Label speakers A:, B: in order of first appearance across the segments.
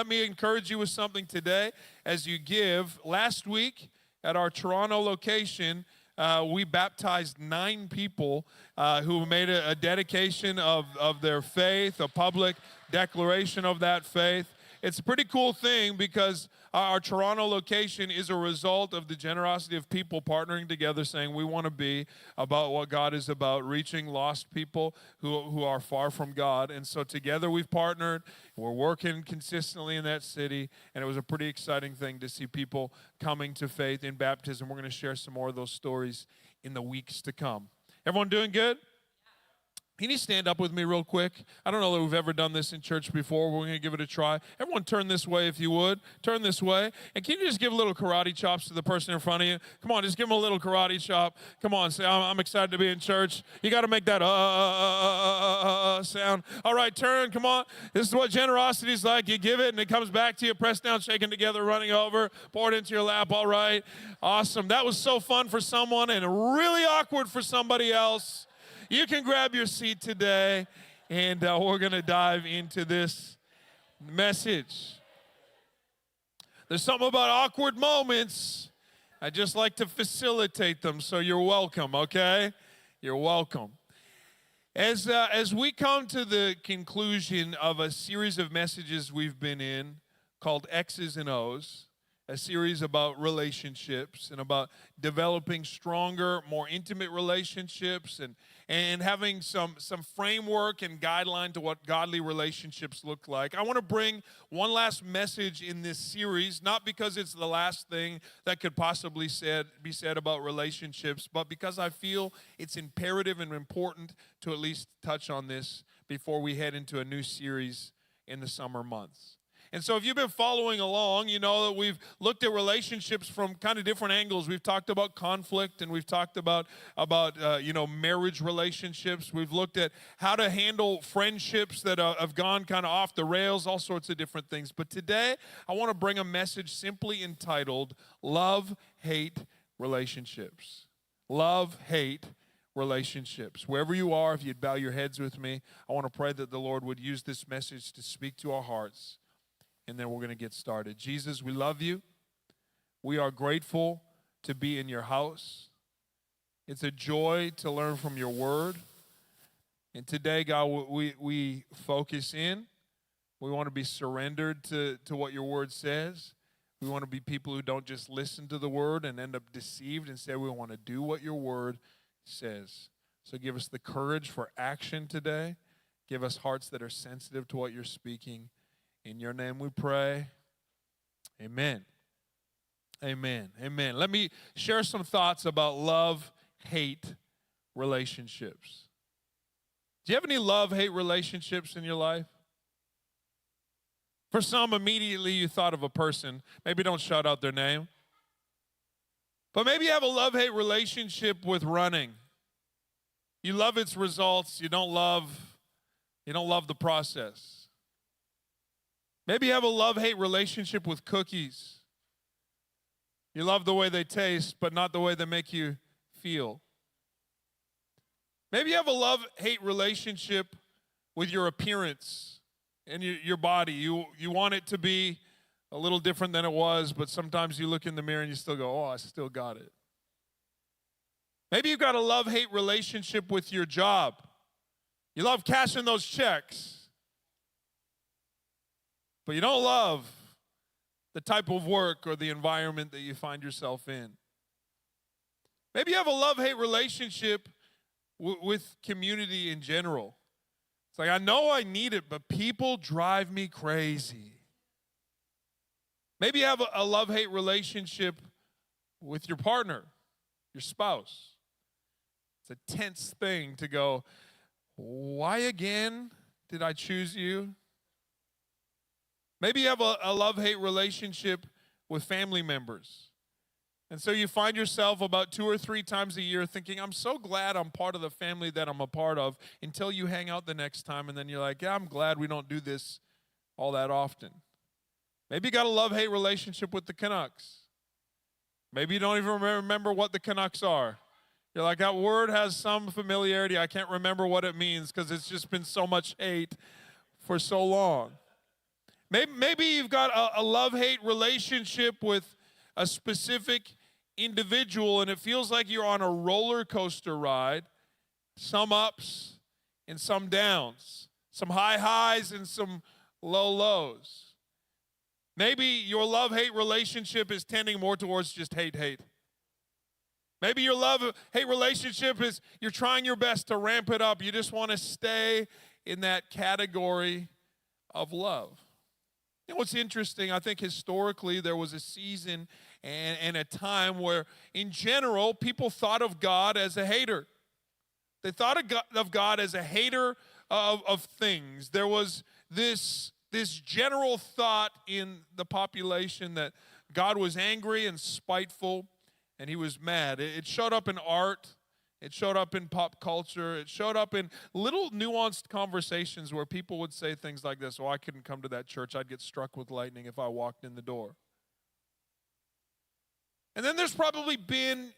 A: Let me encourage you with something today as you give. Last week at our Toronto location, we baptized 9 people who made a dedication of their faith, a public declaration of that faith. It's a pretty cool thing because our Toronto location is a result of the generosity of people partnering together saying we want to be about what God is about, reaching lost people who are far from God. And so together we've partnered. We're working consistently in that city, and it was a pretty exciting thing to see people coming to faith in baptism. We're going to share some more of those stories in the weeks to come. Everyone doing good? Can you stand up with me real quick? I don't know that we've ever done this in church before. We're going to give it a try. Everyone turn this way if you would. Turn this way. And can you just give a little karate chops to the person in front of you? Come on, just give them a little karate chop. Come on, say, I'm excited to be in church. You got to make that sound. All right, turn. Come on. This is what generosity is like. You give it, and it comes back to you. Pressed down, shaken together, running over, poured into your lap. All right. Awesome. That was so fun for someone and really awkward for somebody else. You can grab your seat today, and we're going to dive into this message. There's something about awkward moments. I just like to facilitate them, so you're welcome, okay? You're welcome. As we come to the conclusion of a series of messages we've been in called X's and O's, a series about relationships and about developing stronger, more intimate relationships and having some framework and guideline to what godly relationships look like. I want to bring one last message in this series, not because it's the last thing that could possibly be said about relationships, but because I feel it's imperative and important to at least touch on this before we head into a new series in the summer months. And so if you've been following along, you know that we've looked at relationships from kind of different angles. We've talked about conflict, and we've talked about marriage relationships. We've looked at how to handle friendships that have gone kind of off the rails, all sorts of different things. But today, I want to bring a message simply entitled, Love, Hate, Relationships. Love, Hate, Relationships. Wherever you are, if you'd bow your heads with me, I want to pray that the Lord would use this message to speak to our hearts. And then we're going to get started. Jesus, we love you. We are grateful to be in your house. It's a joy to learn from your word. And today, God, we focus in. We want to be surrendered to what your word says. We want to be people who don't just listen to the word and end up deceived. Instead, we want to do what your word says. So give us the courage for action today. Give us hearts that are sensitive to what you're speaking. In your name we pray. Amen. Amen. Amen. Let me share some thoughts about love, hate, relationships. Do you have any love-hate relationships in your life? For some, immediately you thought of a person. Maybe don't shout out their name. But maybe you have a love-hate relationship with running. You love its results. You don't love the process. Maybe you have a love-hate relationship with cookies. You love the way they taste, but not the way they make you feel. Maybe you have a love-hate relationship with your appearance and your body. You want it to be a little different than it was, but sometimes you look in the mirror and you still go, oh, I still got it. Maybe you've got a love-hate relationship with your job. You love cashing those checks. But you don't love the type of work or the environment that you find yourself in. Maybe you have a love-hate relationship with community in general. It's like, I know I need it, but people drive me crazy. Maybe you have a love-hate relationship with your partner, your spouse. It's a tense thing to go, why again did I choose you? Maybe you have a love-hate relationship with family members. And so you find yourself about 2 or 3 times a year thinking, I'm so glad I'm part of the family that I'm a part of, until you hang out the next time, and then you're like, yeah, I'm glad we don't do this all that often. Maybe you got a love-hate relationship with the Canucks. Maybe you don't even remember what the Canucks are. You're like, that word has some familiarity. I can't remember what it means because it's just been so much hate for so long. Maybe you've got a love-hate relationship with a specific individual, and it feels like you're on a roller coaster ride, some ups and some downs, some high highs and some low lows. Maybe your love-hate relationship is tending more towards just hate. Maybe your love-hate relationship is you're trying your best to ramp it up. You just want to stay in that category of love. You know what's interesting? I think historically there was a season and a time where, in general, people thought of God as a hater. They thought of God as a hater of things. There was this general thought in the population that God was angry and spiteful, and he was mad. It showed up in art. It showed up in pop culture. It showed up in little nuanced conversations where people would say things like this: "Oh, I couldn't come to that church. I'd get struck with lightning if I walked in the door." And then there's probably been,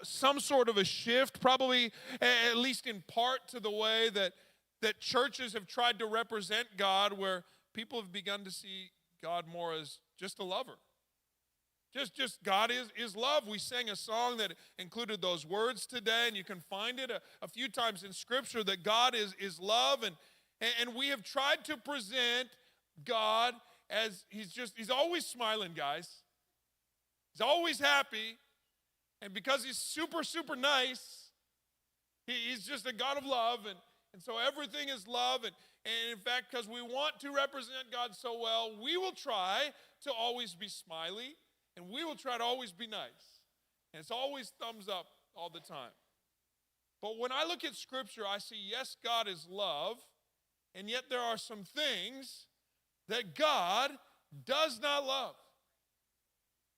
A: some sort of a shift, probably at least in part, to the way that churches have tried to represent God, where people have begun to see God more as just a lover. Just God is love. We sang a song that included those words today, and you can find it a few times in Scripture, that God is love, and we have tried to present God as he's always smiling, guys. He's always happy, and because he's super, super nice, he's just a God of love, and so everything is love, and in fact, because we want to represent God so well, we will try to always be smiley, and we will try to always be nice, and it's always thumbs up all the time. But when I look at Scripture, I see, yes, God is love, and yet there are some things that God does not love.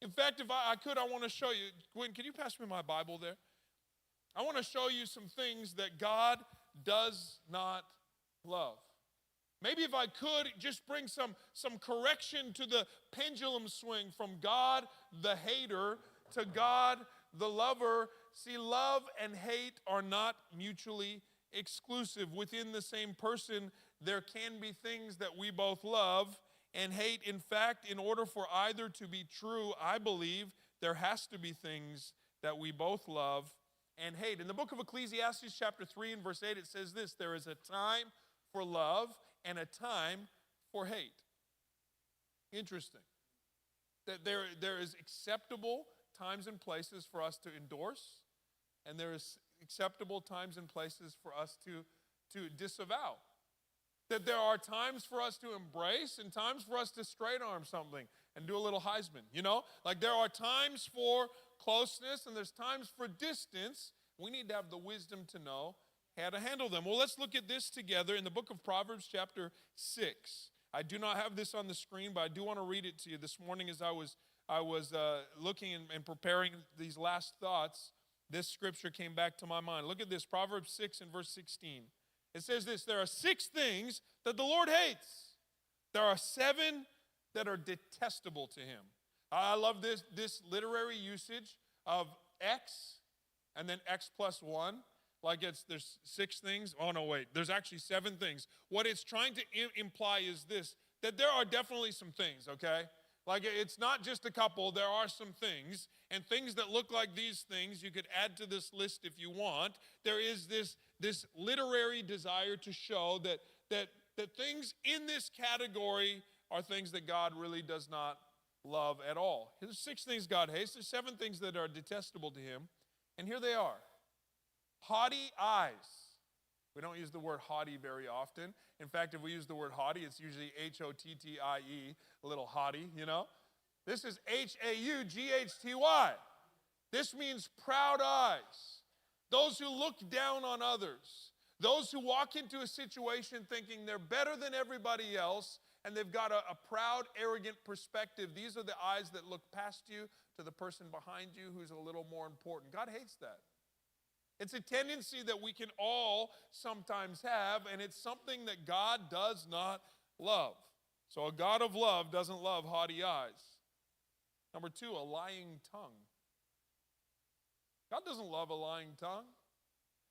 A: In fact, if I could, I want to show you. Gwen, can you pass me my Bible there? I want to show you some things that God does not love. Maybe if I could just bring some correction to the pendulum swing from God the hater to God the lover. See, love and hate are not mutually exclusive. Within the same person, there can be things that we both love and hate. In fact, in order for either to be true, I believe there has to be things that we both love and hate. In the book of Ecclesiastes, chapter 3 and verse 8, it says this: there is a time for love and a time for hate. Interesting. That there is acceptable times and places for us to endorse, and there is acceptable times and places for us to disavow. That there are times for us to embrace and times for us to straight arm something and do a little Heisman, Like there are times for closeness and there's times for distance. We need to have the wisdom to know how to handle them. Well, let's look at this together in the book of Proverbs chapter 6. I do not have this on the screen, but I do want to read it to you. This morning as I was looking and preparing these last thoughts, this scripture came back to my mind. Look at this, Proverbs 6 and verse 16. It says this: there are 6 things that the Lord hates. There are 7 that are detestable to him. I love this literary usage of X and then X plus 1. Like there's 6 things. Oh, no, wait. There's actually 7 things. What it's trying to imply is this: that there are definitely some things, okay? Like it's not just a couple. There are some things. And things that look like these things, you could add to this list if you want. There is this literary desire to show that things in this category are things that God really does not love at all. There's 6 things God hates. There's 7 things that are detestable to him. And here they are. Haughty eyes. We don't use the word haughty very often. In fact, if we use the word haughty, it's usually H-O-T-T-I-E, a little haughty, This is H-A-U-G-H-T-Y. This means proud eyes. Those who look down on others. Those who walk into a situation thinking they're better than everybody else, and they've got a proud, arrogant perspective. These are the eyes that look past you to the person behind you who's a little more important. God hates that. It's a tendency that we can all sometimes have, and it's something that God does not love. So a God of love doesn't love haughty eyes. Number 2, a lying tongue. God doesn't love a lying tongue.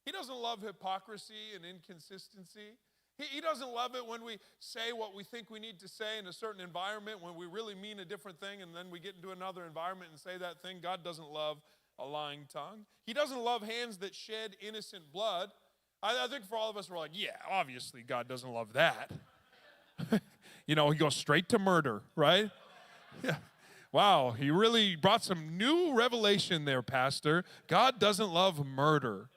A: He doesn't love hypocrisy and inconsistency. He doesn't love it when we say what we think we need to say in a certain environment, when we really mean a different thing, and then we get into another environment and say that thing. God doesn't love a lying tongue. He doesn't love hands that shed innocent blood. I think for all of us, we're like, yeah, obviously God doesn't love that. He goes straight to murder, right? Yeah. Wow, he really brought some new revelation there, Pastor. God doesn't love murder.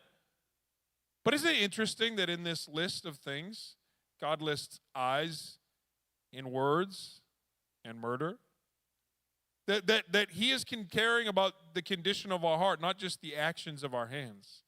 A: But isn't it interesting that in this list of things, God lists eyes in words and murder? That he is caring about the condition of our heart, not just the actions of our hands.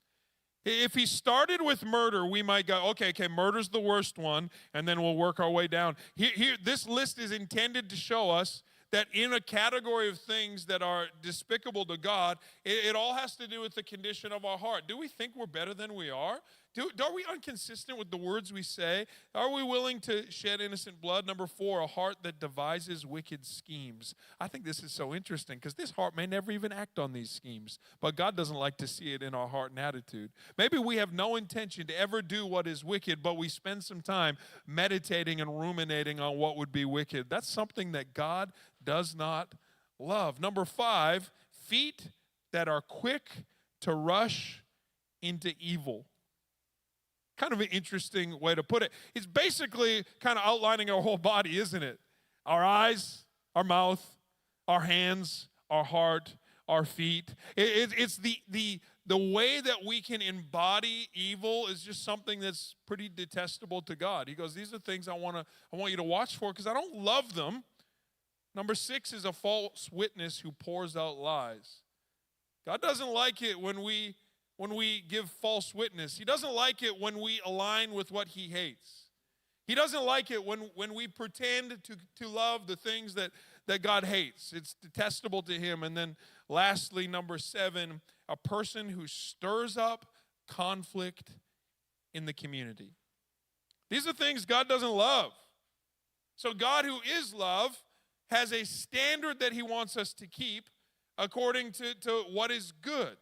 A: If he started with murder, we might go, okay, murder's the worst one, and then we'll work our way down. Here, this list is intended to show us that in a category of things that are despicable to God, it all has to do with the condition of our heart. Do we think we're better than we are? Are we inconsistent with the words we say? Are we willing to shed innocent blood? Number 4, a heart that devises wicked schemes. I think this is so interesting because this heart may never even act on these schemes, but God doesn't like to see it in our heart and attitude. Maybe we have no intention to ever do what is wicked, but we spend some time meditating and ruminating on what would be wicked. That's something that God does not love. Number 5, feet that are quick to rush into evil. Kind of an interesting way to put it. It's basically kind of outlining our whole body, isn't it? Our eyes, our mouth, our hands, our heart, our feet. It's the way that we can embody evil is just something that's pretty detestable to God. He goes, these are things I want you to watch for because I don't love them. Number 6 is a false witness who pours out lies. God doesn't like it when we give false witness. He doesn't like it when we align with what he hates. He doesn't like it when we pretend to love the things that God hates. It's detestable to him. And then lastly, number 7, a person who stirs up conflict in the community. These are things God doesn't love. So God, who is love, has a standard that he wants us to keep according to what is good.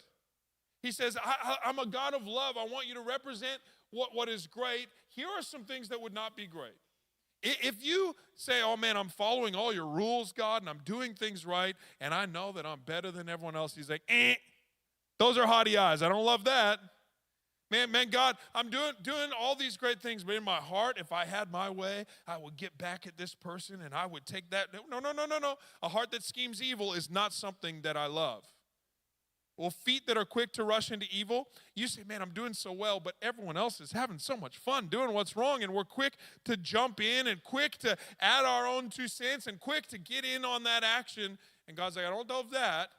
A: He says, I'm a God of love. I want you to represent what is great. Here are some things that would not be great. If you say, oh man, I'm following all your rules, God, and I'm doing things right, and I know that I'm better than everyone else, he's like, those are haughty eyes. I don't love that. Man, God, I'm doing all these great things, but in my heart, if I had my way, I would get back at this person, and I would take that. No. A heart that schemes evil is not something that I love. Well, feet that are quick to rush into evil, you say, man, I'm doing so well, but everyone else is having so much fun doing what's wrong, and we're quick to jump in and quick to add our own 2 cents and quick to get in on that action. And God's like, I don't love that.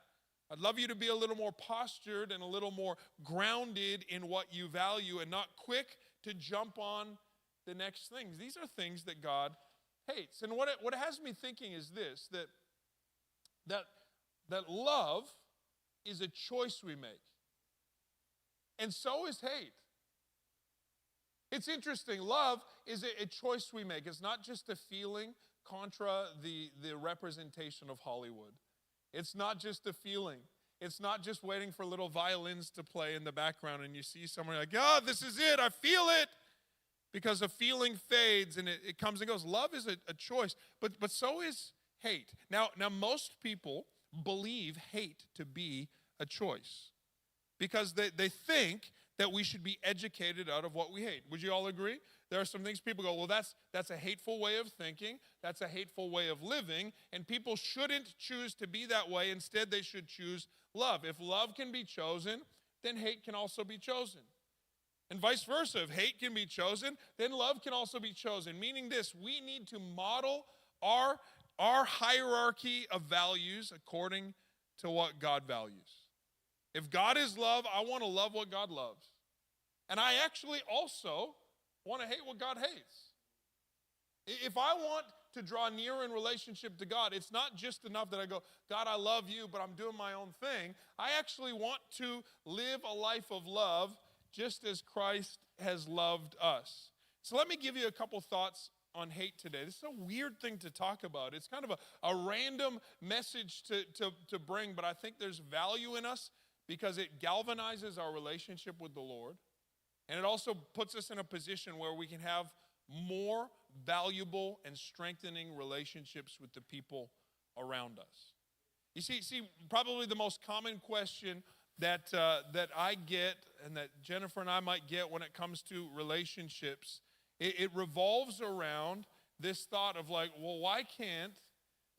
A: I'd love you to be a little more postured and a little more grounded in what you value and not quick to jump on the next things. These are things that God hates. And what it has me thinking is this, that love is a choice we make. And so is hate. It's interesting. Love is a choice we make. It's not just a feeling contra the representation of Hollywood. It's not just a feeling. It's not just waiting for little violins to play in the background and you see someone like, oh, this is it. I feel it. Because a feeling fades and it comes and goes. Love is a choice, but so is hate. Now most people believe hate to be a choice because they think that we should be educated out of what we hate. Would you all agree? There are some things people go, well, that's a hateful way of thinking. That's a hateful way of living, and people shouldn't choose to be that way. Instead, they should choose love. If love can be chosen, then hate can also be chosen. And vice versa. If hate can be chosen, then love can also be chosen. Meaning this, we need to model our hierarchy of values according to what God values. If God is love, I want to love what God loves. And I actually also want to hate what God hates. If I want to draw near in relationship to God, it's not just enough that I go, God, I love you, but I'm doing my own thing. I actually want to live a life of love just as Christ has loved us. So let me give you a couple thoughts on hate today. This is a weird thing to talk about. It's kind of a random message to bring, but I think there's value in us because it galvanizes our relationship with the Lord. And it also puts us in a position where we can have more valuable and strengthening relationships with the people around us. You see, probably the most common question that I get and that Jennifer and I might get when it comes to relationships, it revolves around this thought of like, well, why can't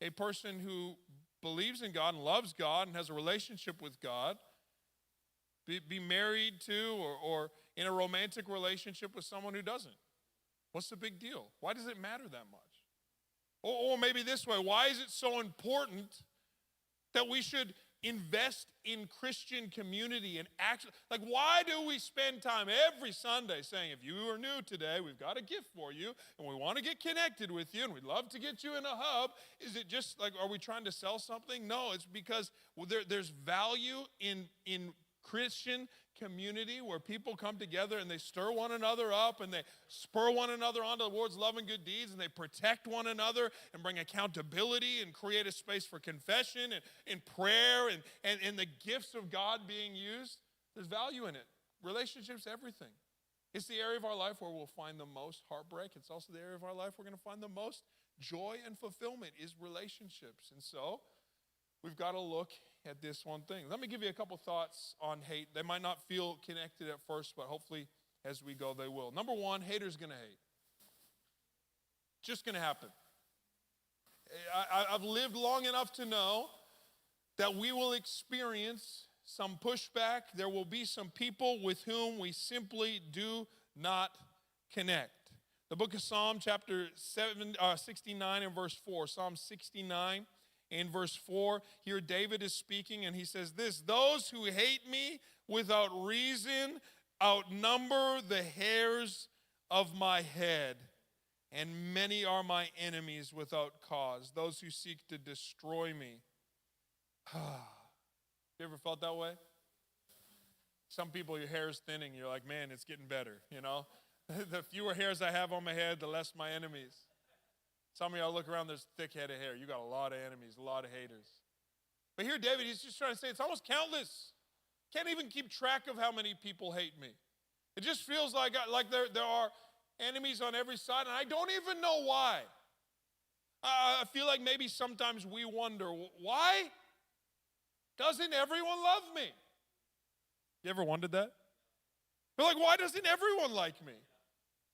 A: a person who believes in God and loves God and has a relationship with God be married to or in a romantic relationship with someone who doesn't? What's the big deal? Why does it matter that much? Or maybe this way, why is it so important that we should invest in Christian community and actually, like, why do we spend time every Sunday saying, if you are new today, we've got a gift for you, and we want to get connected with you, and we'd love to get you in a hub? Is it just like, are we trying to sell something? No, it's because there's value in Christian community where people come together and they stir one another up and they spur one another on towards love and good deeds, and they protect one another and bring accountability and create a space for confession and prayer and the gifts of God being used. There's value in it. Relationships, everything. It's the area of our life where we'll find the most heartbreak. It's also the area of our life we're going to find the most joy and fulfillment is relationships. And so we've got to look at this one thing. Let me give you a couple thoughts on hate. They might not feel connected at first, but hopefully as we go, they will. Number one, haters going to hate. Just going to happen. I've lived long enough to know that we will experience some pushback. There will be some people with whom we simply do not connect. The book of Psalm chapter 69 and verse 4, Psalm 69 in verse 4, here David is speaking and he says this: those who hate me without reason outnumber the hairs of my head, and many are my enemies without cause, those who seek to destroy me. You ever felt that way? Some people, your hair is thinning, you're like, man, it's getting better, you know? The fewer hairs I have on my head, the less my enemies. Some of y'all look around, there's thick head of hair. You got a lot of enemies, a lot of haters. But here David, he's just trying to say it's almost countless. Can't even keep track of how many people hate me. It just feels like there are enemies on every side, and I don't even know why. I feel like maybe sometimes we wonder, why doesn't everyone love me? You ever wondered that? They're like, why doesn't everyone like me?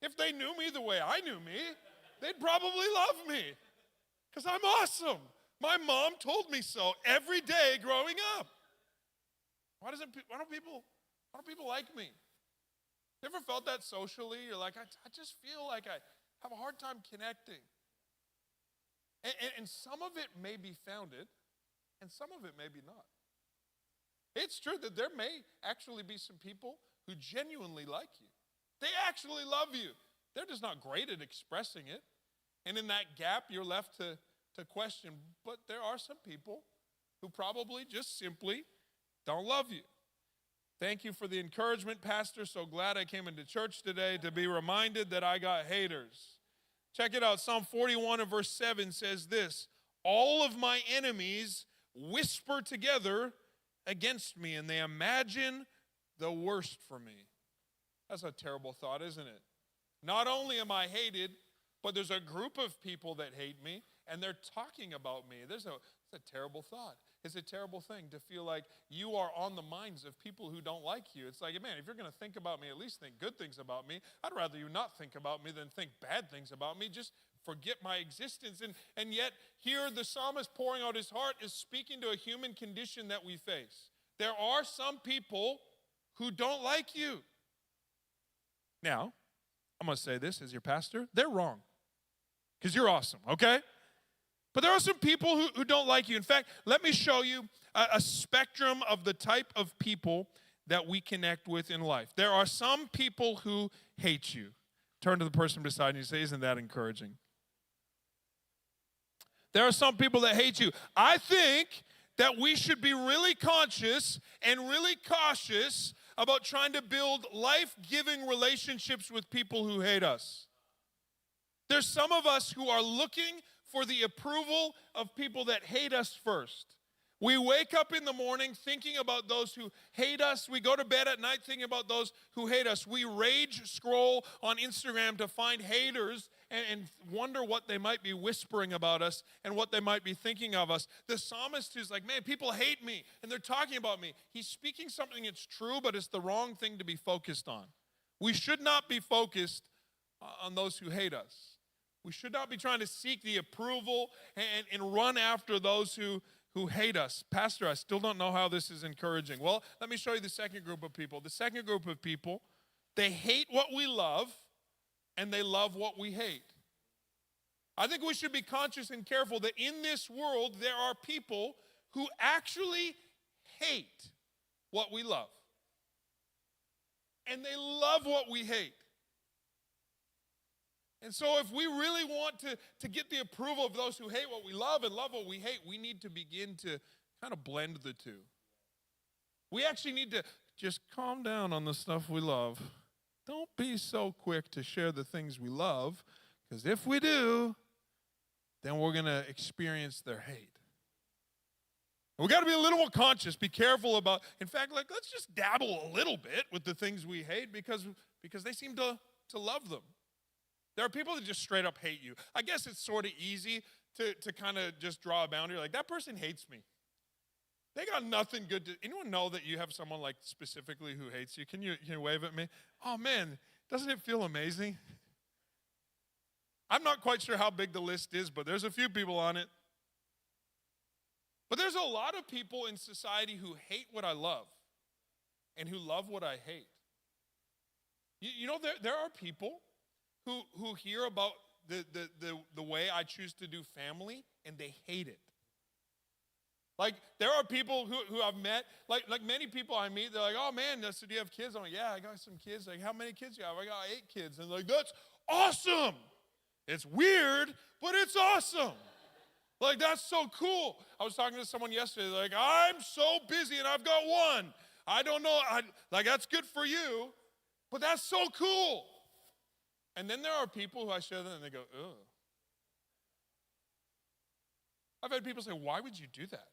A: If they knew me the way I knew me, they'd probably love me because I'm awesome. My mom told me so every day growing up. Why don't people like me? You ever felt that socially? You're like, I just feel like I have a hard time connecting. And some of it may be founded, and some of it may be not. It's true that there may actually be some people who genuinely like you. They actually love you. They're just not great at expressing it. And in that gap, you're left to question. But there are some people who probably just simply don't love you. Thank you for the encouragement, Pastor. So glad I came into church today to be reminded that I got haters. Check it out. Psalm 41 and verse 7 says this: all of my enemies whisper together against me, and they imagine the worst for me. That's a terrible thought, isn't it? Not only am I hated, but there's a group of people that hate me, and they're talking about me. It's a terrible thought. It's a terrible thing to feel like you are on the minds of people who don't like you. It's like, man, if you're going to think about me, at least think good things about me. I'd rather you not think about me than think bad things about me. Just forget my existence. And yet, here the psalmist pouring out his heart is speaking to a human condition that we face. There are some people who don't like you. Now, I'm going to say this as your pastor. They're wrong because you're awesome, okay? But there are some people who don't like you. In fact, let me show you a spectrum of the type of people that we connect with in life. There are some people who hate you. Turn to the person beside you and say, isn't that encouraging? There are some people that hate you. I think that we should be really conscious and really cautious about trying to build life-giving relationships with people who hate us. There's some of us who are looking for the approval of people that hate us first. We wake up in the morning thinking about those who hate us. We go to bed at night thinking about those who hate us. We rage scroll on Instagram to find haters and wonder what they might be whispering about us and what they might be thinking of us. The psalmist is like, man, people hate me and they're talking about me. He's speaking something that's true, but it's the wrong thing to be focused on. We should not be focused on those who hate us. We should not be trying to seek the approval and run after those who hate us. Pastor, I still don't know how this is encouraging. Well, let me show you the second group of people. The second group of people, they hate what we love and they love what we hate. I think we should be conscious and careful that in this world there are people who actually hate what we love. And they love what we hate. And so if we really want to get the approval of those who hate what we love and love what we hate, we need to begin to kind of blend the two. We actually need to just calm down on the stuff we love. Don't be so quick to share the things we love, because if we do, then we're going to experience their hate. We got to be a little more conscious, be careful about, in fact, let's just dabble a little bit with the things we hate because they seem to love them. There are people that just straight up hate you. I guess it's sort of easy to kind of just draw a boundary. Like, that person hates me. They got nothing good to. Anyone know that you have someone like specifically who hates you? Can you wave at me? Oh, man, doesn't it feel amazing? I'm not quite sure how big the list is, but there's a few people on it. But there's a lot of people in society who hate what I love and who love what I hate. You know, there are people who hear about the way I choose to do family, and they hate it. Like, there are people who I've met, like many people I meet, they're like, oh, man, so do you have kids? I'm like, yeah, I got some kids. Like, how many kids do you have? I got 8 kids. And they're like, that's awesome. It's weird, but it's awesome. Like, that's so cool. I was talking to someone yesterday, like, I'm so busy and I've got 1. I don't know, that's good for you, but that's so cool. And then there are people who I share them and they go, ugh. I've had people say, why would you do that?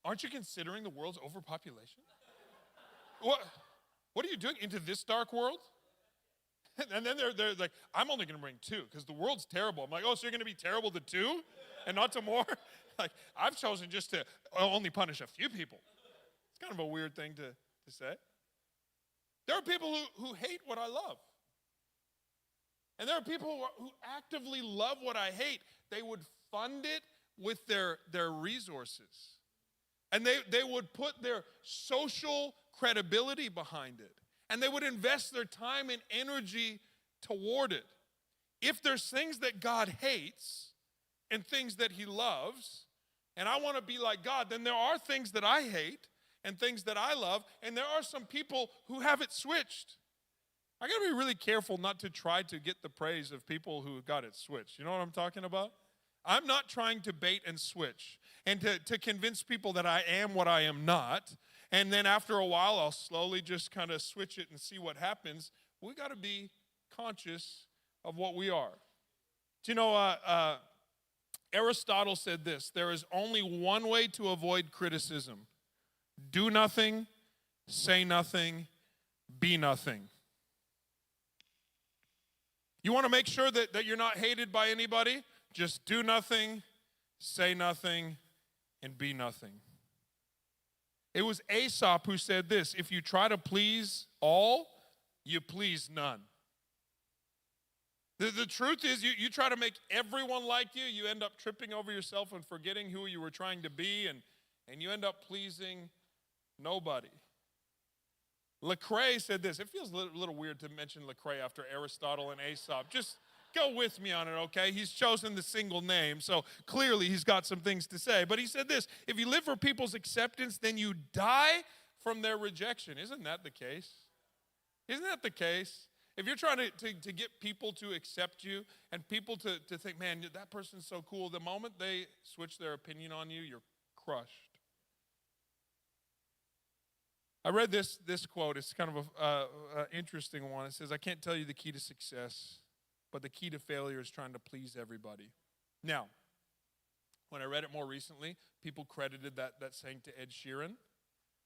A: Aren't you considering the world's overpopulation? What are you doing into this dark world? And then they're like, I'm only going to bring 2 because the world's terrible. I'm like, oh, so you're going to be terrible to 2 and not to more? Like, I've chosen just to only punish a few people. It's kind of a weird thing to say. There are people who hate what I love. And there are people who actively love what I hate. They would fund it with their resources. And they would put their social credibility behind it. And they would invest their time and energy toward it. If there's things that God hates and things that he loves, and I want to be like God, then there are things that I hate and things that I love, and there are some people who have it switched. I got to be really careful not to try to get the praise of people who got it switched. You know what I'm talking about? I'm not trying to bait and switch and to convince people that I am what I am not. And then after a while, I'll slowly just kind of switch it and see what happens. We got to be conscious of what we are. Do you know, Aristotle said this: there is only one way to avoid criticism. Do nothing, say nothing, be nothing. You want to make sure that you're not hated by anybody? Just do nothing, say nothing, and be nothing. It was Aesop who said this: if you try to please all, you please none. The truth is, you try to make everyone like you, you end up tripping over yourself and forgetting who you were trying to be, and you end up pleasing nobody. Lecrae said this. It feels a little weird to mention Lecrae after Aristotle and Aesop. Just go with me on it, okay? He's chosen the single name, so clearly he's got some things to say. But he said this: if you live for people's acceptance, then you die from their rejection. Isn't that the case? Isn't that the case? If you're trying to get people to accept you and people to think, man, that person's so cool, the moment they switch their opinion on you, you're crushed. I read this quote. It's kind of an interesting one. It says, I can't tell you the key to success, but the key to failure is trying to please everybody. Now, when I read it more recently, people credited that saying to Ed Sheeran.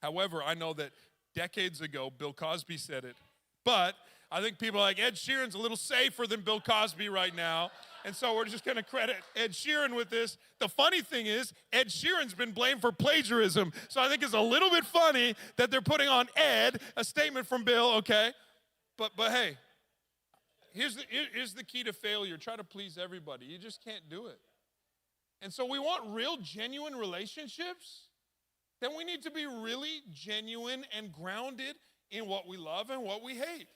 A: However, I know that decades ago, Bill Cosby said it. But I think people are like, Ed Sheeran's a little safer than Bill Cosby right now. And so we're just going to credit Ed Sheeran with this. The funny thing is, Ed Sheeran's been blamed for plagiarism. So I think it's a little bit funny that they're putting on Ed a statement from Bill, okay? But hey, here's the key to failure. Try to please everybody. You just can't do it. And so we want real, genuine relationships. Then we need to be really genuine and grounded in what we love and what we hate.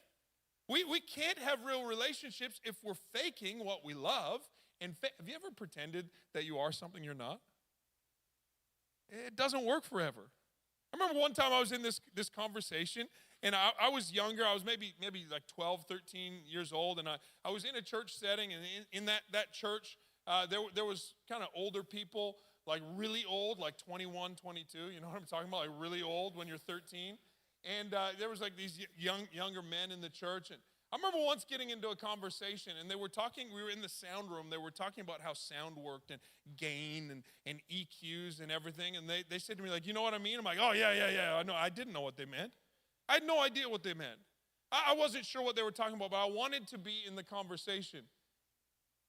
A: We can't have real relationships if we're faking what we love. And have you ever pretended that you are something you're not? It doesn't work forever. I remember one time I was in this conversation, and I was younger. I was maybe like 12, 13 years old, and I was in a church setting, and in that church, there was kind of older people, like really old, like 21, 22. You know what I'm talking about? Like really old when you're 13. And there was like these younger men in the church. And I remember once getting into a conversation, and they were talking, we were in the sound room, they were talking about how sound worked and gain and EQs and everything. And they said to me, like, you know what I mean? I'm like, oh, yeah. I know. I didn't know what they meant. I had no idea what they meant. I wasn't sure what they were talking about, but I wanted to be in the conversation.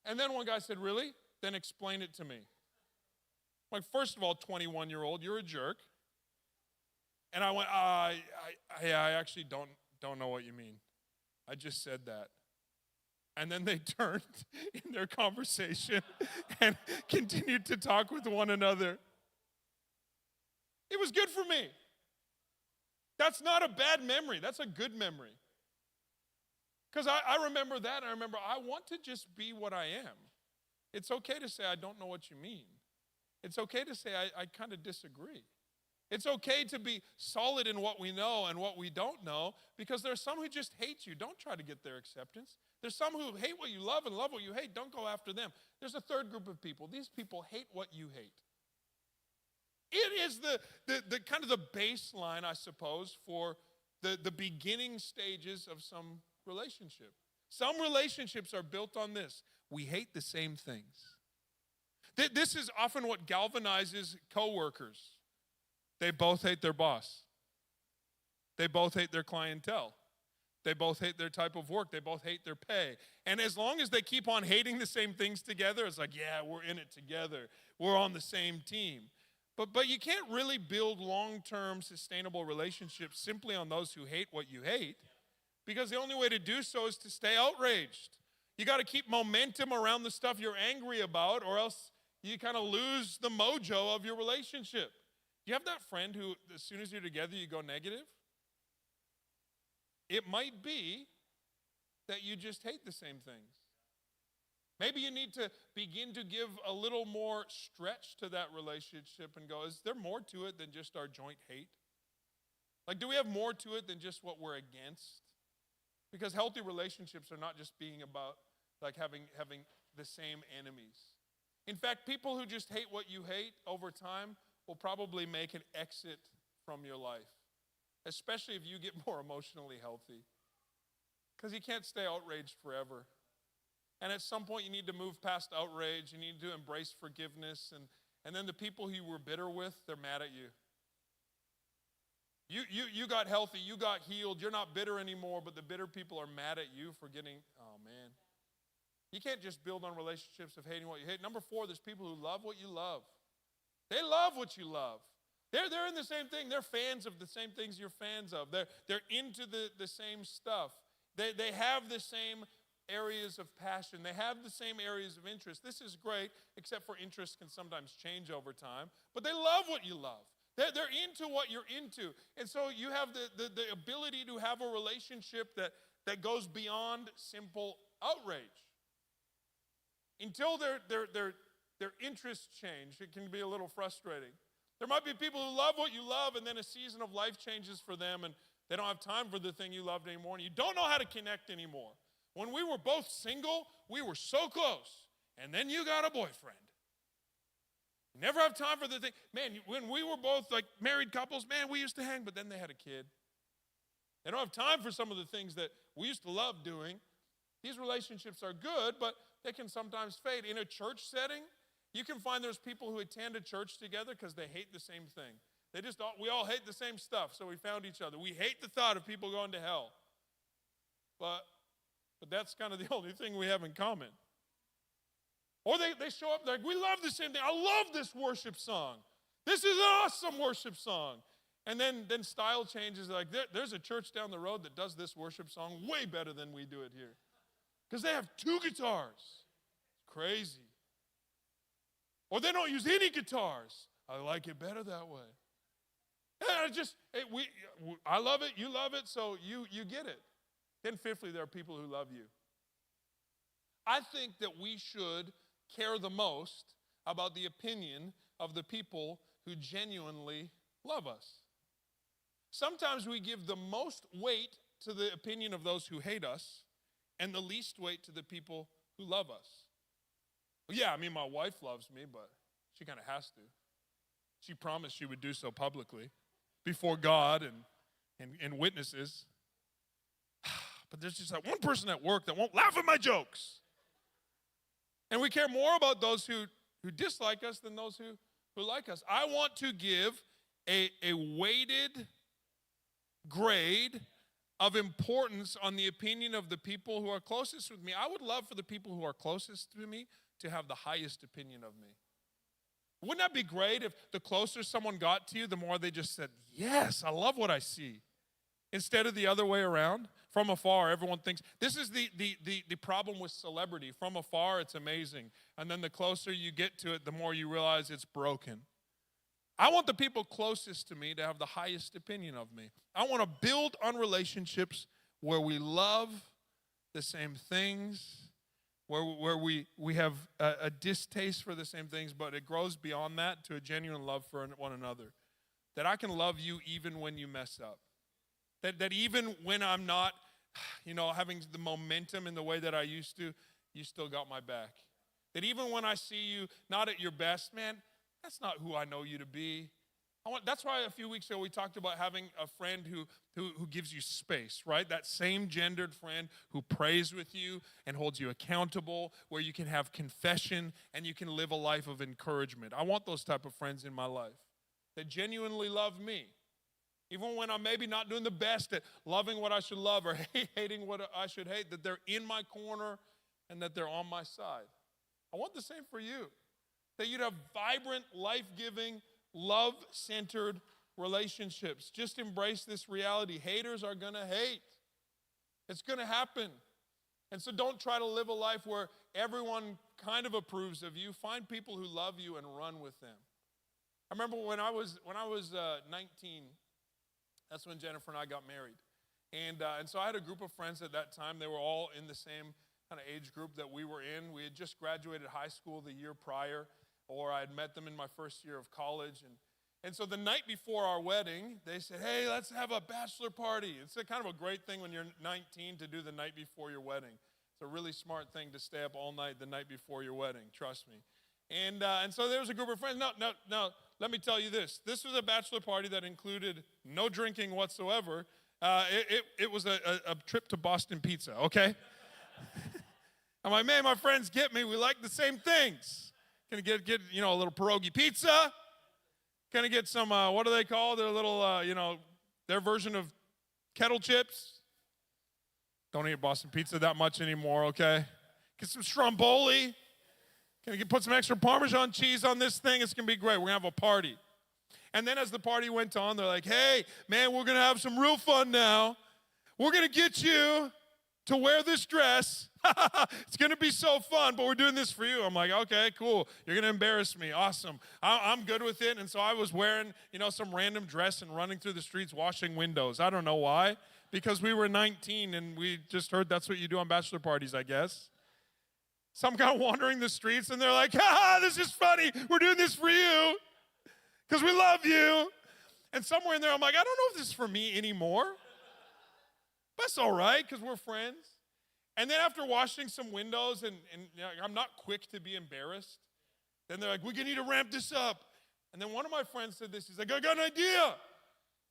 A: And then one guy said, really? Then explain it to me. Like, first of all, 21-year-old, you're a jerk. And I went, I actually don't know what you mean. I just said that. And then they turned in their conversation and continued to talk with one another. It was good for me. That's not a bad memory. That's a good memory. Because I remember that. I remember I want to just be what I am. It's okay to say I don't know what you mean. It's okay to say I kind of disagree. It's okay to be solid in what we know and what we don't know, because there are some who just hate you. Don't try to get their acceptance. There's some who hate what you love and love what you hate. Don't go after them. There's a third group of people. These people hate what you hate. It is the kind of the baseline, I suppose, for the beginning stages of some relationship. Some relationships are built on this. We hate the same things. This is often what galvanizes coworkers. They both hate their boss. They both hate their clientele. They both hate their type of work. They both hate their pay. And as long as they keep on hating the same things together, it's like, yeah, we're in it together. We're on the same team. But you can't really build long-term sustainable relationships simply on those who hate what you hate, because the only way to do so is to stay outraged. You got to keep momentum around the stuff you're angry about, or else you kind of lose the mojo of your relationship. You have that friend who, as soon as you're together, you go negative? It might be that you just hate the same things. Maybe you need to begin to give a little more stretch to that relationship and go, is there more to it than just our joint hate? Like, do we have more to it than just what we're against? Because healthy relationships are not just being about like having the same enemies. In fact, people who just hate what you hate over time will probably make an exit from your life, especially if you get more emotionally healthy, because you can't stay outraged forever. And at some point, you need to move past outrage. You need to embrace forgiveness. And then the people who you were bitter with, they're mad at you. You got healthy. You got healed. You're not bitter anymore, but the bitter people are mad at you for getting, oh, man. You can't just build on relationships of hating what you hate. Number 4, there's people who love what you love. They love what you love. They're in the same thing. They're fans of the same things you're fans of. They're into the same stuff. They have the same areas of passion. They have the same areas of interest. This is great, except for interest can sometimes change over time. But they love what you love. They're into what you're into. And so you have the ability to have a relationship that goes beyond simple outrage. Until their interests change, it can be a little frustrating. There might be people who love what you love, and then a season of life changes for them, and they don't have time for the thing you loved anymore, and you don't know how to connect anymore. When we were both single, we were so close, and then you got a boyfriend. You never have time for the thing. Man, when we were both like married couples, man, we used to hang, but then they had a kid. They don't have time for some of the things that we used to love doing. These relationships are good, but they can sometimes fade. In a church setting, you can find there's people who attend a church together because they hate the same thing. We all hate the same stuff, so we found each other. We hate the thought of people going to hell. But that's kind of the only thing we have in common. Or they show up, they're like, we love the same thing. I love this worship song. This is an awesome worship song. And then style changes. Like there's a church down the road that does this worship song way better than we do it here. Because they have 2 guitars. It's crazy. Or they don't use any guitars. I like it better that way. I love it, you love it, so you get it. Then fifthly, there are people who love you. I think that we should care the most about the opinion of the people who genuinely love us. Sometimes we give the most weight to the opinion of those who hate us and the least weight to the people who love us. Well, yeah, I mean, my wife loves me, but she kind of has to. She promised she would do so publicly before God and witnesses. But there's just that one person at work that won't laugh at my jokes. And we care more about those who dislike us than those who like us. I want to give a weighted grade of importance on the opinion of the people who are closest with me. I would love for the people who are closest to me to have the highest opinion of me. Wouldn't that be great if the closer someone got to you, the more they just said, yes, I love what I see. Instead of the other way around. From afar, everyone thinks, this is the problem with celebrity. From afar, it's amazing. And then the closer you get to it, the more you realize it's broken. I want the people closest to me to have the highest opinion of me. I want to build on relationships where we love the same things, where we have a distaste for the same things, but it grows beyond that to a genuine love for one another. That I can love you even when you mess up. That even when I'm not, having the momentum in the way that I used to, you still got my back. That even when I see you not at your best, man, that's not who I know you to be. That's why a few weeks ago we talked about having a friend who gives you space, right? That same gendered friend who prays with you and holds you accountable, where you can have confession and you can live a life of encouragement. I want those type of friends in my life that genuinely love me. Even when I'm maybe not doing the best at loving what I should love or hating what I should hate, that they're in my corner and that they're on my side. I want the same for you. That you'd have vibrant, life-giving, love-centered relationships. Just embrace this reality. Haters are going to hate. It's going to happen. And so don't try to live a life where everyone kind of approves of you. Find people who love you and run with them. I remember when I was 19, that's when Jennifer and I got married. And so I had a group of friends at that time. They were all in the same kind of age group that we were in. We had just graduated high school the year prior, or I had met them in my first year of college. And so the night before our wedding, they said, hey, let's have a bachelor party. It's a kind of a great thing when you're 19 to do the night before your wedding. It's a really smart thing to stay up all night the night before your wedding, trust me. And so there was a group of friends. Now, let me tell you this. This was a bachelor party that included no drinking whatsoever. It was a trip to Boston Pizza, okay? I'm like, man, my friends get me. We like the same things. Can I get a little pierogi pizza? Can I get some, what do they call their little, their version of kettle chips? Don't eat Boston Pizza that much anymore, okay? Get some stromboli. Can I put some extra Parmesan cheese on this thing? It's going to be great. We're going to have a party. And then as the party went on, they're like, hey, man, we're going to have some real fun now. We're going to get you to wear this dress. It's going to be so fun, but we're doing this for you. I'm like, okay, cool. You're going to embarrass me. Awesome. I'm good with it. And so I was wearing, some random dress and running through the streets washing windows. I don't know why. Because we were 19 and we just heard that's what you do on bachelor parties, I guess. Some guy wandering the streets and they're like, this is funny. We're doing this for you because we love you. And somewhere in there, I'm like, I don't know if this is for me anymore. But it's all right because we're friends. And then after washing some windows, and I'm not quick to be embarrassed, then they're like, we're going to need to ramp this up. And then one of my friends said this. He's like, I got an idea.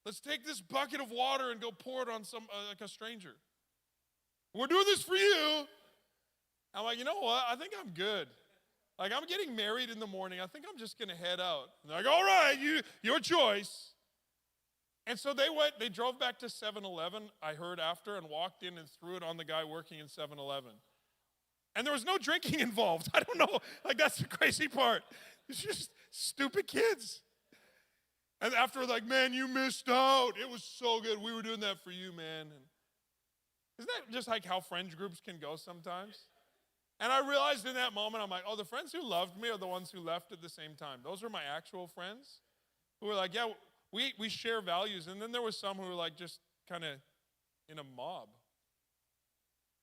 A: Let's take this bucket of water and go pour it on a stranger. We're doing this for you. I'm like, you know what? I think I'm good. Like, I'm getting married in the morning. I think I'm just going to head out. And they're like, all right, your choice. And so they drove back to 7-Eleven, I heard after, and walked in and threw it on the guy working in 7-Eleven. And there was no drinking involved. I don't know. Like, that's the crazy part. It's just stupid kids. And after, like, man, you missed out. It was so good. We were doing that for you, man. And isn't that just like how friend groups can go sometimes? And I realized in that moment, I'm like, oh, the friends who loved me are the ones who left at the same time. Those are my actual friends who were like, yeah, we share values. And then there was some who were like just kind of in a mob.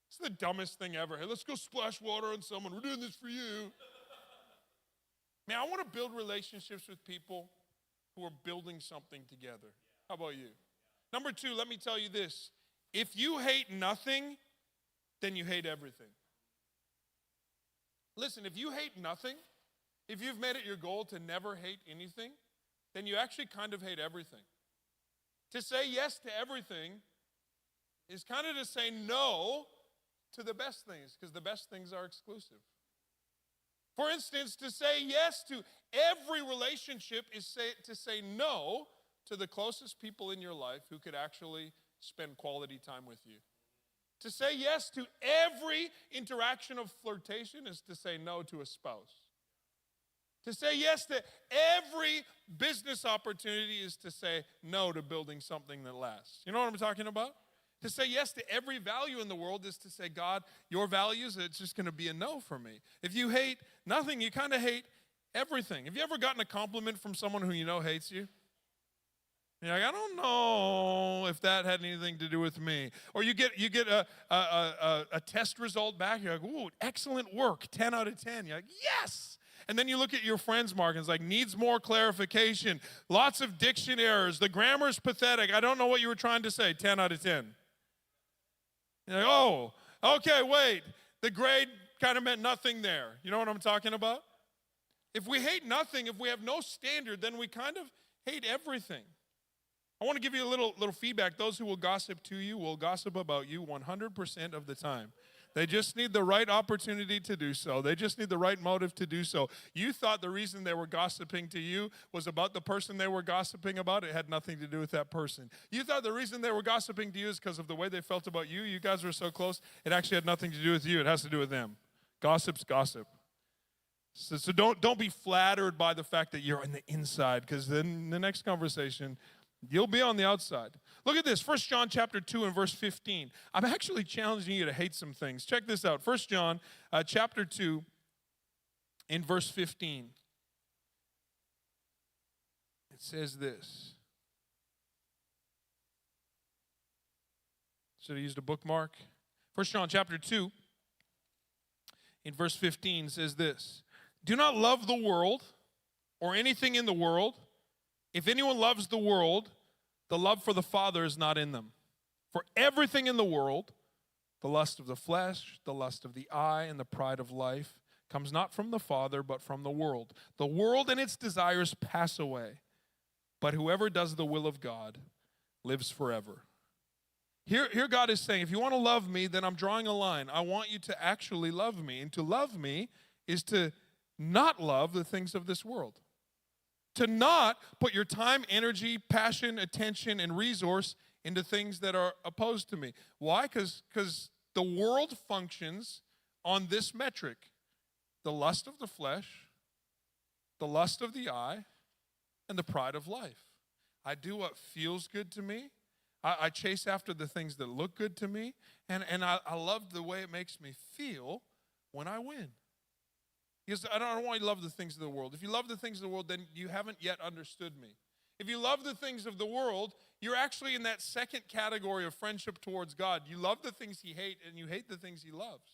A: It's the dumbest thing ever. Hey, let's go splash water on someone. We're doing this for you. Man, I want to build relationships with people who are building something together. How about you? Number 2, let me tell you this. If you hate nothing, then you hate everything. Listen, if you hate nothing, if you've made it your goal to never hate anything, then you actually kind of hate everything. To say yes to everything is kind of to say no to the best things, because the best things are exclusive. For instance, to say yes to every relationship is to say no to the closest people in your life who could actually spend quality time with you. To say yes to every interaction of flirtation is to say no to a spouse. To say yes to every business opportunity is to say no to building something that lasts. You know what I'm talking about? To say yes to every value in the world is to say, God, your values, it's just going to be a no for me. If you hate nothing, you kind of hate everything. Have you ever gotten a compliment from someone who you know hates you? You're like, I don't know if that had anything to do with me. Or you get a test result back. You're like, ooh, excellent work, 10 out of 10. You're like, yes. And then you look at your friend's mark and it's like, needs more clarification. Lots of diction errors. The grammar's pathetic. I don't know what you were trying to say, 10 out of 10. You're like, oh, okay, wait. The grade kind of meant nothing there. You know what I'm talking about? If we hate nothing, if we have no standard, then we kind of hate everything. I want to give you a little feedback. Those who will gossip to you will gossip about you 100% of the time. They just need the right opportunity to do so. They just need the right motive to do so. You thought the reason they were gossiping to you was about the person they were gossiping about. It had nothing to do with that person. You thought the reason they were gossiping to you is because of the way they felt about you. You guys were so close. It actually had nothing to do with you. It has to do with them. Gossip's gossip. So don't be flattered by the fact that you're on the inside, because then the next conversation, you'll be on the outside. Look at this, 1 John chapter 2 and verse 15. I'm actually challenging you to hate some things. Check this out, 1 John chapter 2 in verse 15. It says this. Should have used a bookmark. 1 John chapter 2 in verse 15 says this. Do not love the world or anything in the world. If anyone loves the world, the love for the Father is not in them. For everything in the world, the lust of the flesh, the lust of the eye, and the pride of life, comes not from the Father, but from the world. The world and its desires pass away, but whoever does the will of God lives forever. Here God is saying, if you want to love me, then I'm drawing a line. I want you to actually love me. And to love me is to not love the things of this world. To not put your time, energy, passion, attention, and resource into things that are opposed to me. Why? Because the world functions on this metric. The lust of the flesh, the lust of the eye, and the pride of life. I do what feels good to me. I chase after the things that look good to me. And I love the way it makes me feel when I win. Because I don't want you to love the things of the world. If you love the things of the world, then you haven't yet understood me. If you love the things of the world, you're actually in that second category of friendship towards God. You love the things he hates, and you hate the things he loves.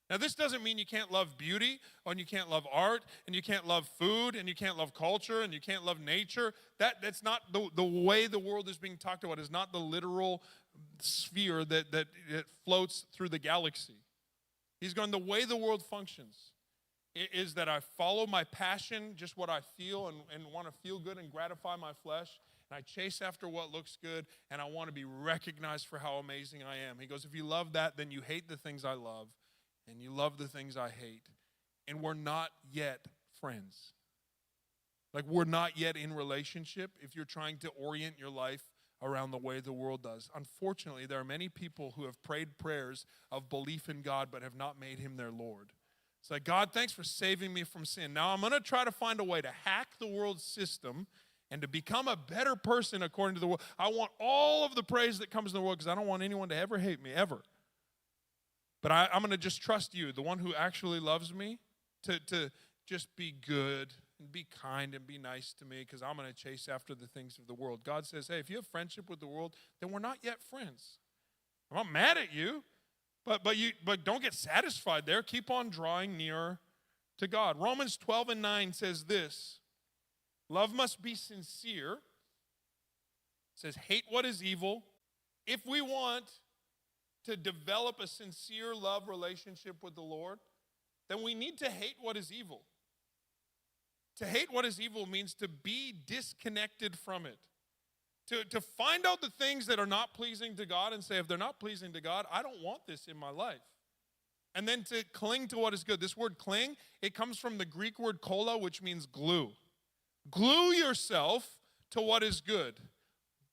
A: Now, this doesn't mean you can't love beauty, and you can't love art, and you can't love food, and you can't love culture, and you can't love nature. That's not the way the world is being talked about. Is not the literal sphere that it floats through the galaxy. He's going, the way the world functions is that I follow my passion, just what I feel and want to feel good and gratify my flesh. And I chase after what looks good, and I want to be recognized for how amazing I am. He goes, if you love that, then you hate the things I love. and you love the things I hate, and we're not yet friends. Like, we're not yet in relationship if you're trying to orient your life around the way the world does. Unfortunately, there are many people who have prayed prayers of belief in God but have not made him their Lord. It's like, God, thanks for saving me from sin. Now I'm going to try to find a way to hack the world's system and to become a better person according to the world. I want all of the praise that comes in the world because I don't want anyone to ever hate me, ever. But I'm going to just trust you, the one who actually loves me, to just be good and be kind and be nice to me because I'm going to chase after the things of the world. God says, hey, if you have friendship with the world, then we're not yet friends. I'm not mad at you, but don't get satisfied there. Keep on drawing nearer to God. Romans 12:9 says this, love must be sincere. It says, hate what is evil. If we want to develop a sincere love relationship with the Lord, then we need to hate what is evil. To hate what is evil means to be disconnected from it. To find out the things that are not pleasing to God and say, if they're not pleasing to God, I don't want this in my life. And then to cling to what is good. This word cling, it comes from the Greek word kola, which means glue. Glue yourself to what is good.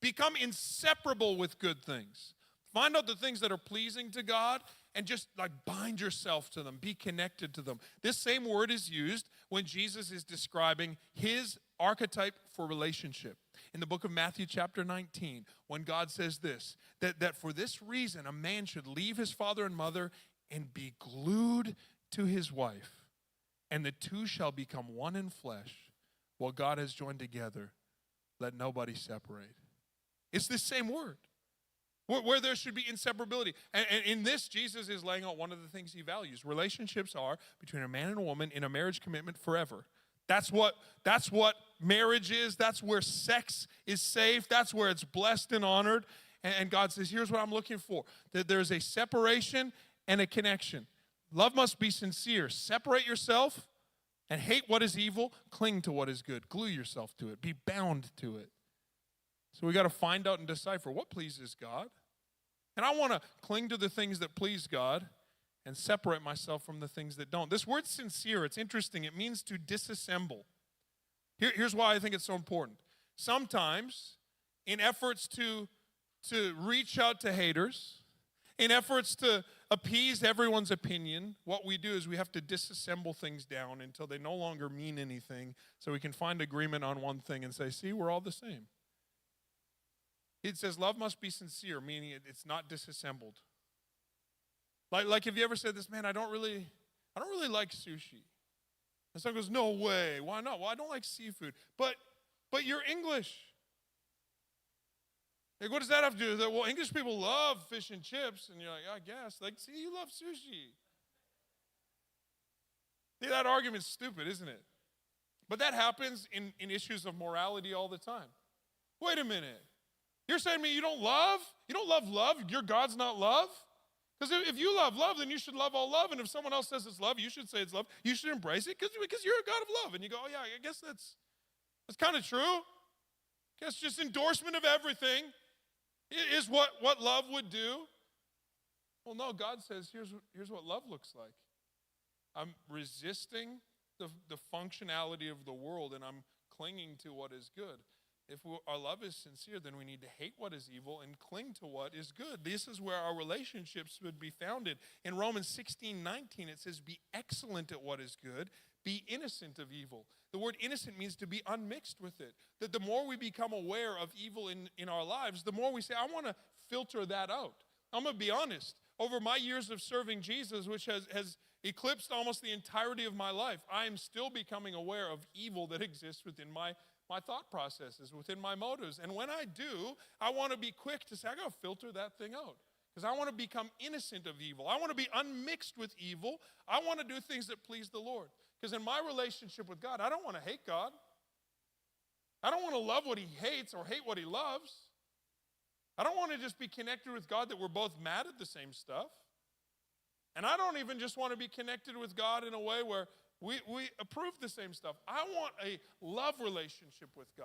A: Become inseparable with good things. Find out the things that are pleasing to God and just like bind yourself to them. Be connected to them. This same word is used when Jesus is describing his archetype for relationship. In the book of Matthew chapter 19, when God says this, that for this reason a man should leave his father and mother and be glued to his wife, and the two shall become one in flesh. What God has joined together, let nobody separate. It's the same word. Where there should be inseparability. And in this, Jesus is laying out one of the things he values. Relationships are between a man and a woman in a marriage commitment forever. That's what marriage is. That's where sex is safe. That's where it's blessed and honored. And God says, here's what I'm looking for. That there's a separation and a connection. Love must be sincere. Separate yourself and hate what is evil. Cling to what is good. Glue yourself to it. Be bound to it. So we got to find out and decipher what pleases God. And I want to cling to the things that please God and separate myself from the things that don't. This word sincere, it's interesting. It means to disassemble. Here's why I think it's so important. Sometimes, in efforts to reach out to haters, in efforts to appease everyone's opinion, what we do is we have to disassemble things down until they no longer mean anything so we can find agreement on one thing and say, see, we're all the same. It says love must be sincere, meaning it's not disassembled. Like have you ever said this, man, I don't really like sushi. And someone goes, no way, why not? Well, I don't like seafood. But you're English. Like, what does that have to do with it? Well, English people love fish and chips. And you're like, I guess. Like, see, you love sushi. See, that argument's stupid, isn't it? But that happens in issues of morality all the time. Wait a minute. You're saying to me you don't love? You don't love love? Your God's not love? Because if you love love, then you should love all love. And if someone else says it's love, you should say it's love. You should embrace it because you're a God of love. And you go, oh, yeah, I guess that's kind of true. I guess just endorsement of everything is what love would do. Well, no, God says, here's what love looks like. I'm resisting the functionality of the world, and I'm clinging to what is good. If our love is sincere, then we need to hate what is evil and cling to what is good. This is where our relationships would be founded. In Romans 16:19, it says, be excellent at what is good, be innocent of evil. The word innocent means to be unmixed with it. That the more we become aware of evil in our lives, the more we say, I want to filter that out. I'm going to be honest. Over my years of serving Jesus, which has eclipsed almost the entirety of my life, I am still becoming aware of evil that exists within my thought processes, within my motives. And when I do, I want to be quick to say, I got to filter that thing out. Because I want to become innocent of evil. I want to be unmixed with evil. I want to do things that please the Lord. Because in my relationship with God, I don't want to hate God. I don't want to love what he hates or hate what he loves. I don't want to just be connected with God that we're both mad at the same stuff. And I don't even just want to be connected with God in a way where we approve the same stuff. I want a love relationship with God.